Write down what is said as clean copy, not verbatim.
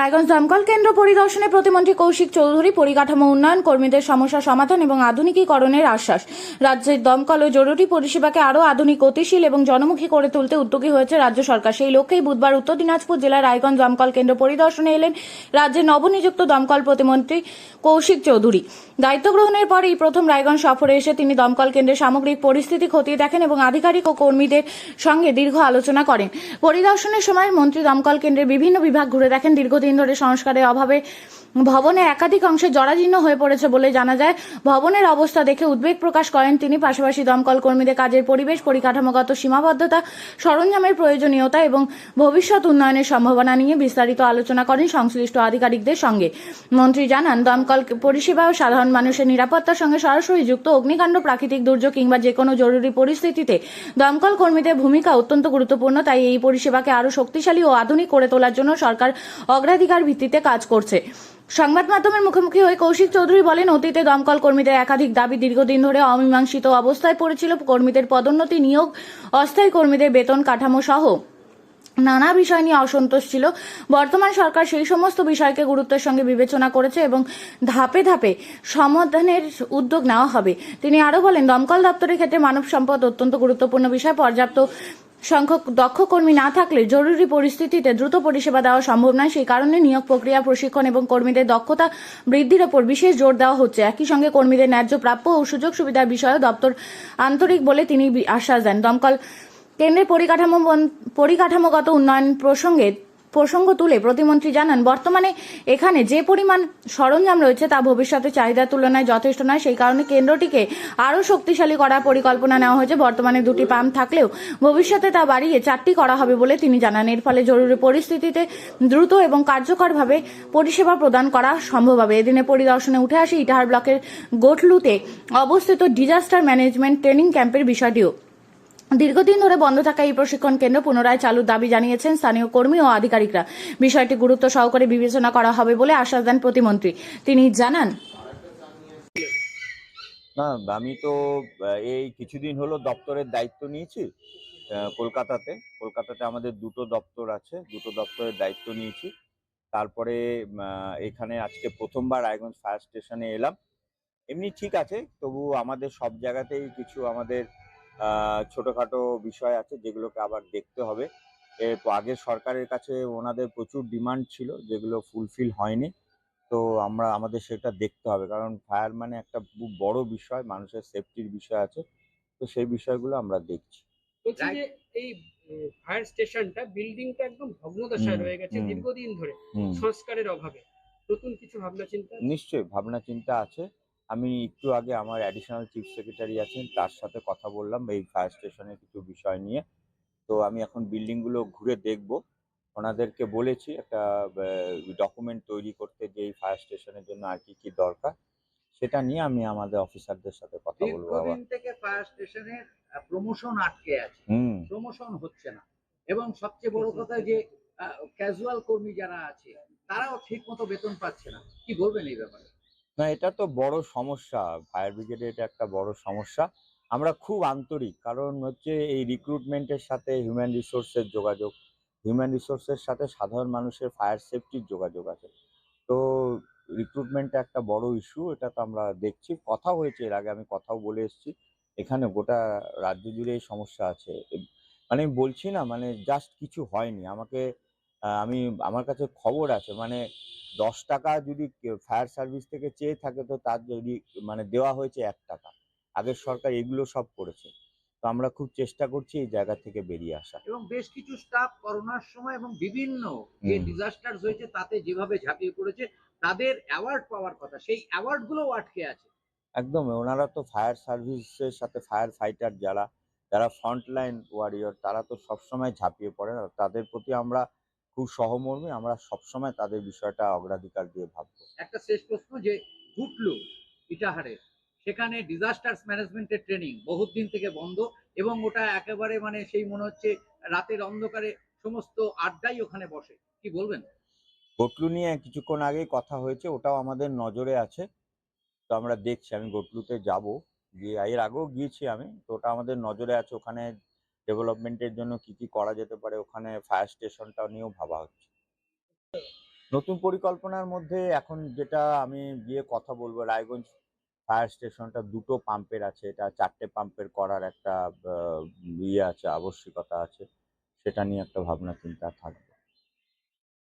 রায়গঞ্জ দমকল কেন্দ্র পরিদর্শনে প্রতিমন্ত্রী কৌশিক চৌধুরী পরিকাঠামো উন্নয়ন, কর্মীদের সমস্যা সমাধান এবং আধুনিকীকরণের আশ্বাস। রাজ্যের দমকল ও জরুরি পরিষেবাকে আরও আধুনিক, গতিশীল এবং জনমুখী করে তুলতে উদ্যোগী হয়েছে রাজ্য সরকার। সেই লক্ষ্যেই বুধবার উত্তর দিনাজপুর জেলার রায়গঞ্জ দমকল কেন্দ্র পরিদর্শনে এলেন রাজ্যের নবনিযুক্ত দমকল প্রতিমন্ত্রী কৌশিক চৌধুরী। দায়িত্ব গ্রহণের পর এই প্রথম রায়গঞ্জ সফরে এসে তিনি দমকল কেন্দ্রের সামগ্রিক পরিস্থিতি খতিয়ে দেখেন এবং আধিকারিক ও কর্মীদের সঙ্গে দীর্ঘ আলোচনা করেন। পরিদর্শনের সময় মন্ত্রী দমকল কেন্দ্রের বিভিন্ন বিভাগ ঘুরে দেখেন। দীর্ঘদিন ধরে সংস্কারের অভাবে ভবনের একাধিক অংশে জরাজীর্ণ হয়ে পড়েছে বলে জানা যায়। ভবনের অবস্থা দেখে উদ্বেগ প্রকাশ করেন তিনি। পাশাপাশি দমকল কর্মীদের কাজের পরিবেশ, পরিকাঠামোগত সীমাবদ্ধতা, সরঞ্জামের প্রয়োজনীয়তা এবং ভবিষ্যৎ উন্নয়নের সম্ভাবনা নিয়ে বিস্তারিত আলোচনা করেন সংশ্লিষ্ট আধিকারিকদের সঙ্গে। মন্ত্রী জানান, দমকল পরিষেবা ও সাধারণ মানুষের নিরাপত্তার সঙ্গে সরাসরি যুক্ত। অগ্নিকাণ্ড, প্রাকৃতিক দুর্যোগ কিংবা যে কোনো জরুরি পরিস্থিতিতে দমকল কর্মীদের ভূমিকা অত্যন্ত গুরুত্বপূর্ণ। তাই এই পরিষেবাকে আরও শক্তিশালী ও আধুনিক করে তোলার জন্য সরকার অগ্রাধিকার ভিত্তিতে কাজ করছে। সংবাদ মাধ্যমের মুখোমুখি হয়ে কৌশিক চৌধুরী বলেন, অতীতে দমকল কর্মীদের একাধিক দাবি দীর্ঘদিন ধরে অমীমাংসিত অবস্থায় পড়েছিল। কর্মীদের পদোন্নতি, নিয়োগ, অস্থায়ী কর্মীদের বেতন কাঠামো সহ নানা বিষয় নিয়ে অসন্তোষ ছিল। বর্তমান সরকার সেই সমস্ত বিষয়কে গুরুত্বের সঙ্গে বিবেচনা করেছে এবং ধাপে ধাপে সমাধানের উদ্যোগ নেওয়া হবে। তিনি আরও বলেন, দমকল দপ্তরের ক্ষেত্রে মানব সম্পদ অত্যন্ত গুরুত্বপূর্ণ বিষয়। পর্যাপ্ত সংখ্যক দক্ষ কর্মী না থাকলে জরুরি পরিস্থিতিতে দ্রুত পরিষেবা দেওয়া সম্ভব নয়। সেই কারণে নিয়োগ প্রক্রিয়া, প্রশিক্ষণ এবং কর্মীদের দক্ষতা বৃদ্ধির ওপর বিশেষ জোর দেওয়া হচ্ছে। একই সঙ্গে কর্মীদের ন্যায্য প্রাপ্য ও সুযোগ সুবিধার বিষয়েও দপ্তর আন্তরিক বলে তিনি আশ্বাস দেন। দমকল কেন্দ্রের পরিকাঠামোগত উন্নয়ন প্রসঙ্গ তুলে প্রতিমন্ত্রী জানান, বর্তমানে এখানে যে পরিমাণ সরঞ্জাম রয়েছে তা ভবিষ্যতে চাহিদার তুলনায় যথেষ্ট নয়। সেই কারণে কেন্দ্রটিকে আরও শক্তিশালী করার পরিকল্পনা নেওয়া হয়েছে। বর্তমানে 2টি পাম্প থাকলেও ভবিষ্যতে তা বাড়িয়ে 4টি করা হবে বলে তিনি জানান। এর ফলে জরুরি পরিস্থিতিতে দ্রুত এবং কার্যকরভাবে পরিষেবা প্রদান করা সম্ভব হবে। এদিনে পরিদর্শনে উঠে আসে ইটাহার ব্লকের গোটলুতে অবস্থিত ডিজাস্টার ম্যানেজমেন্ট ট্রেনিং ক্যাম্পের বিষয়টিও। দীর্ঘদিন ধরে বন্ধ থাকা এই প্রশিক্ষণ কেন্দ্র পুনরায় চালুর দাবি জানিয়েছেন স্থানীয় কর্মী ও আধিকারিকরা। বিষয়টি গুরুত্ব সহকারে বিবেচনা করা হবে বলে আশ্বাস দেন প্রতিমন্ত্রী। তিনি জানান, না, আমি তো এই কিছুদিন হলো দপ্তরের দায়িত্ব নিয়েছি কলকাতাতে আমাদের 2টো দপ্তর আছে, 2টো দপ্তরের দায়িত্ব নিয়েছি। তারপরে এখানে আজকে প্রথমবার রায়গঞ্জ ফায়ার স্টেশনে এলাম। এমনি ঠিক আছে, তবু আমাদের সব জায়গাতেই কিছু আমাদের ছোটখাটো বিষয় আছে যেগুলোকে আবার দেখতে হবে। এর আগের সরকারের কাছে ওনাদের প্রচুর ডিমান্ড ছিল যেগুলো ফুলফিল হয়নি। তো আমাদের সেটা দেখতে হবে, কারণ ফায়ার মানে একটা খুব বড় বিষয়, মানুষের সেফটির বিষয় আছে। তো সেই বিষয়গুলো আমরা দেখছি। বলছি যে এই ফায়ার স্টেশনটা বিল্ডিংটা একদম ভগ্নদশায় রয়ে গেছে দীর্ঘদিন ধরে সংস্কারের অভাবে। নতুন কিছু ভাবনা চিন্তা? নিশ্চয়ই ভাবনা চিন্তা আছে। আমি একটু আগে আমার অ্যাডিশনাল চিফ সেক্রেটারি আছেন, তার সাথে কথা বললাম এই ফায়ার স্টেশনের কিছু বিষয় নিয়ে। তো আমি এখন বিল্ডিংগুলো ঘুরে দেখব। ওনাদেরকে বলেছি একটা ডকুমেন্ট তৈরি করতে, যে এই ফায়ার স্টেশনের জন্য আর কি কি দরকার, সেটা নিয়ে আমি আমাদের অফিসারদের সাথে কথা বলবো। দীর্ঘদিন থেকে ফায়ার স্টেশনের প্রমোশন আটকে আছে, প্রমোশন হচ্ছে না, এবং সবচেয়ে বড় কথা যে ক্যাজুয়াল কর্মী যারা আছে তারাও ঠিক মতো বেতন পাচ্ছে না। কি বলবেন এই ব্যাপারে? না, এটা তো বড় সমস্যা, ফায়ার ব্রিগেডে এটা একটা বড় সমস্যা। আমরা খুব আন্তরিক, কারণ হচ্ছে এই রিক্রুটমেন্টের সাথে হিউম্যান রিসোর্সের যোগাযোগ, হিউম্যান রিসোর্সের সাথে সাধারণ মানুষের ফায়ার সেফটির যোগাযোগ আছে। তো রিক্রুটমেন্টটা একটা বড় ইস্যু, এটা তো আমরা দেখছি। কথা হয়েছে এর আগে, আমি কথাও বলে এসেছি। এখানে গোটা রাজ্য জুড়ে এই সমস্যা আছে। মানে আমি বলছি না, মানে জাস্ট কিছু হয়নি। আমার কাছে খবর আছে, মানে 10 টাকা যদি ফায়ার সার্ভিস থেকে চেয়ে থাকে, তো তার যদি মানে দেওয়া হয়েছে 1 টাকা। আগের সরকার এগুলো সব করেছে। তো আমরা খুব চেষ্টা করছি এই জায়গা থেকে বেরিয়ে আসা। এবং বেশ কিছু স্টাফ করোনার সময় এবং বিভিন্ন যে ডিজাস্টার হয়েছে তাতে যেভাবে ঝাঁপিয়ে পড়েছে, তাদের অ্যাওয়ার্ড পাওয়ার কথা, সেই অ্যাওয়ার্ড গুলোও আটকে আছে। একদম, ওনারা তো ফায়ার সার্ভিসের সাথে ফায়ার ফাইটার যারা ফ্রন্টলাইন ওয়ারিয়র, তারা তো সবসময় ঝাঁপিয়ে পড়ে না। তাদের প্রতি আমরা খুব সহমর্মী, আমরা সবসময় তাদের বিষয়টা অগ্রাধিকার দিয়ে ভাববো। একটা শেষ প্রশ্ন, যে ঘুটলো ইটাহারে, সেখানে ডিজাস্টার ম্যানেজমেন্টের ট্রেনিং বহুত দিন থেকে বন্ধ, এবং ওটা একেবারে মানে সেই মনে হচ্ছে রাতের অন্ধকারে সমস্ত আড্ডাই ওখানে বসে। কি বলবেন? গটলু নিয়ে কিছুক্ষণ আগেই কথা হয়েছে, ওটাও আমাদের নজরে আছে। তো আমরা দেখছি, আমি গটলুতে যাব, গিয়ে এর আগেও গিয়েছি আমি, তো ওটা আমাদের নজরে আছে। ওখানে ডেভেলপমেন্টের জন্য কি কি করা যেতে পারে, ওখানে ফায়ার স্টেশনটা নিয়েও ভাবা হচ্ছে। নতুন পরিকল্পনার মধ্যে এখন যেটা আমি গিয়ে কথা বলবো, রায়গঞ্জ ফায়ার স্টেশনটা 2টো পাম্পের আছে, এটা 4টে পাম্পের করার একটা ইয়ে আছে, আবশ্যিকতা আছে। সেটা নিয়ে একটা ভাবনা চিন্তা থাকবে।